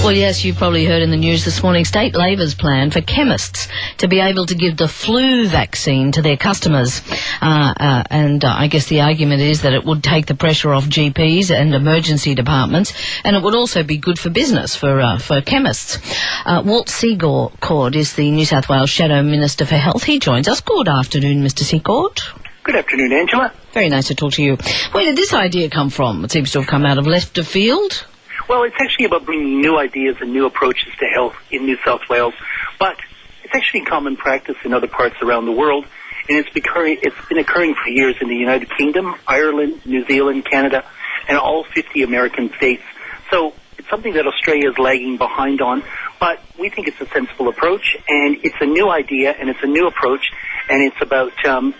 Well, yes, you've probably heard in the news this morning, State Labor's plan for chemists to be able to give the flu vaccine to their customers. And I guess the argument is that it would take the pressure off GPs and emergency departments, and it would also be good for business, for chemists. Walt Secord is the New South Wales Shadow Minister for Health. He joins us. Good afternoon, Mr. Secord. Good afternoon, Angela. Very nice to talk to you. Where did this idea come from? It seems to have come out of left of field. Well, it's actually about bringing new ideas and new approaches to health in New South Wales, but it's actually common practice in other parts around the world, and it's been occurring for years in the United Kingdom, Ireland, New Zealand, Canada, and all 50 American states. So it's something that Australia is lagging behind on, but we think it's a sensible approach, and it's a new idea, and it's a new approach, and it's about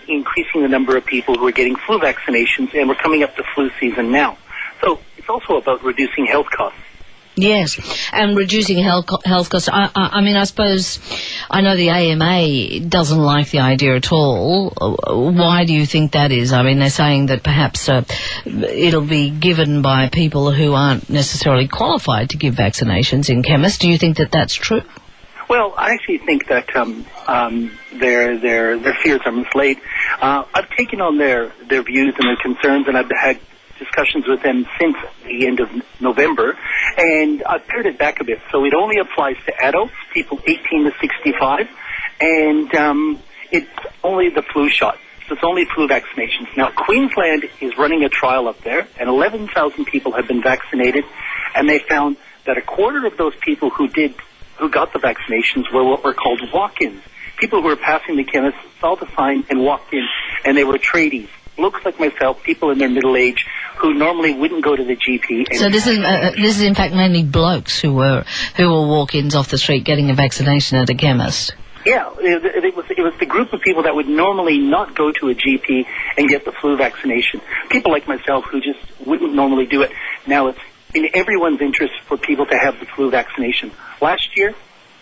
increasing the number of people who are getting flu vaccinations, and we're coming up to flu season now. So it's also about reducing health costs. Yes, and reducing health costs. I mean, I suppose, I know the AMA doesn't like the idea at all. Why do you think that is? I mean, they're saying that perhaps it'll be given by people who aren't necessarily qualified to give vaccinations in chemists. Do you think that that's true? Well, I actually think that their fears are mislaid. I've taken on their views and their concerns, and I've had discussions with them since the end of November, and I've pared it back a bit. So it only applies to adults, people 18 to 65, and it's only the flu shot. So it's only flu vaccinations. Now, Queensland is running a trial up there, and 11,000 people have been vaccinated, and they found that a quarter of those people who got the vaccinations were what were called walk-ins. People who were passing the chemist, saw the sign, and walked in, and they were tradies. Looks like myself, people in their middle age who normally wouldn't go to the GP. And so this is in fact mainly blokes who were walk-ins off the street getting a vaccination at a chemist. Yeah, it was the group of people that would normally not go to a GP and get the flu vaccination. People like myself who just wouldn't normally do it. Now it's in everyone's interest for people to have the flu vaccination. Last year,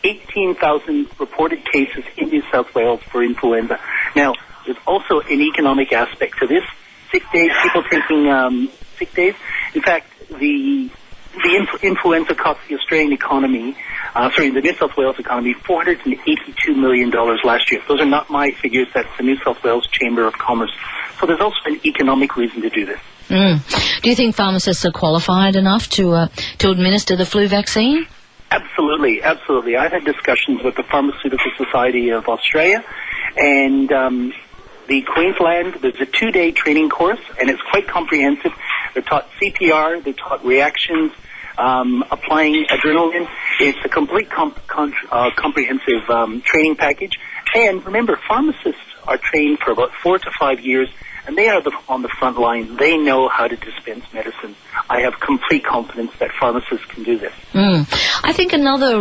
18,000 reported cases in New South Wales for influenza. Now, there's also an economic aspect to this. Sick days, people taking sick days. In fact, the influenza cost the Australian economy, the New South Wales economy, $482 million last year. Those are not my figures. That's the New South Wales Chamber of Commerce. So there's also an economic reason to do this. Do you think pharmacists are qualified enough to administer the flu vaccine? Absolutely, absolutely. I've had discussions with the Pharmaceutical Society of Australia, and the Queensland, there's a 2-day training course, and it's quite comprehensive. They're taught CPR, they're taught reactions, applying adrenaline. It's a complete comprehensive training package. And remember, pharmacists are trained for about 4 to 5 years, and they are on the front line. They know how to dispense medicine. I have complete confidence that pharmacists can do this. I think another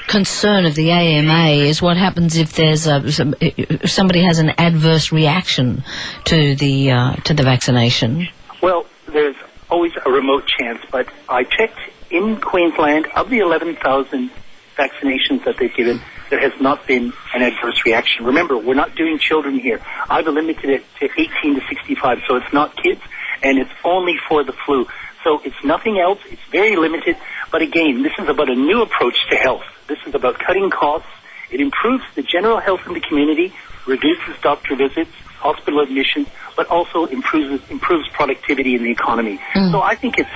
concern of the AMA is what happens if there's if somebody has an adverse reaction to the vaccination. Well, there's always a remote chance, but I checked in Queensland, of the 11,000 vaccinations that they've given, there has not been an adverse reaction. Remember, we're not doing children here. I've limited it to 18 to 65, so it's not kids, and it's only for the flu. So it's nothing else. It's very limited. But again, this is about a new approach to health. This is about cutting costs. It improves the general health in the community, reduces doctor visits, hospital admissions, but also improves productivity in the economy. So I think it's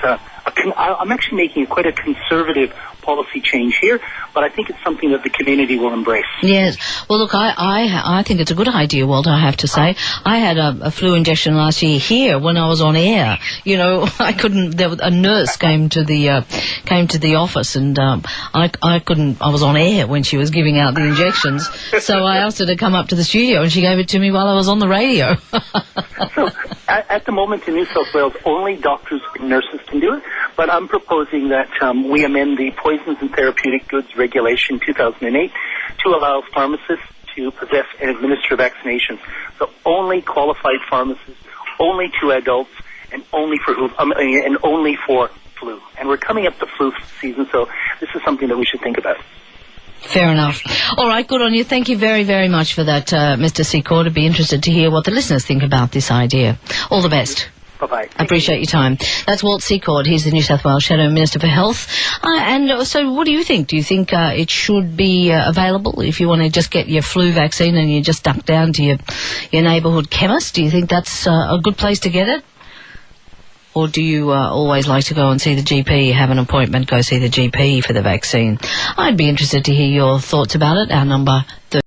I'm actually making quite a conservative policy change here, but I think it's something that the community will embrace. Yes. Well, look, I think it's a good idea, Walt, I have to say. I had a flu injection last year here when I was on air. You know, a nurse came to the office, and I was on air when she was giving out the injections, so I asked her to come up to the studio, and she gave it to me while I was on the radio. So, at the moment in New South Wales, only doctors and nurses can do it, but I'm proposing that we amend the Poisons and Therapeutic Goods Regulation 2008 to allow pharmacists to possess and administer vaccinations. So only qualified pharmacists, only to adults, and only for flu. And we're coming up to flu season, so this is something that we should think about. Fair enough. All right, good on you. Thank you very, very much for that, Mr. Secord. I'd be interested to hear what the listeners think about this idea. All the best. Bye. Bye-bye. Appreciate your time. That's Walt Secord. He's the New South Wales Shadow Minister for Health. And so what do you think? Do you think it should be available if you want to just get your flu vaccine and you just duck down to your neighbourhood chemist? Do you think that's a good place to get it? Or do you always like to go and see the GP, have an appointment, go see the GP for the vaccine? I'd be interested to hear your thoughts about it. Our number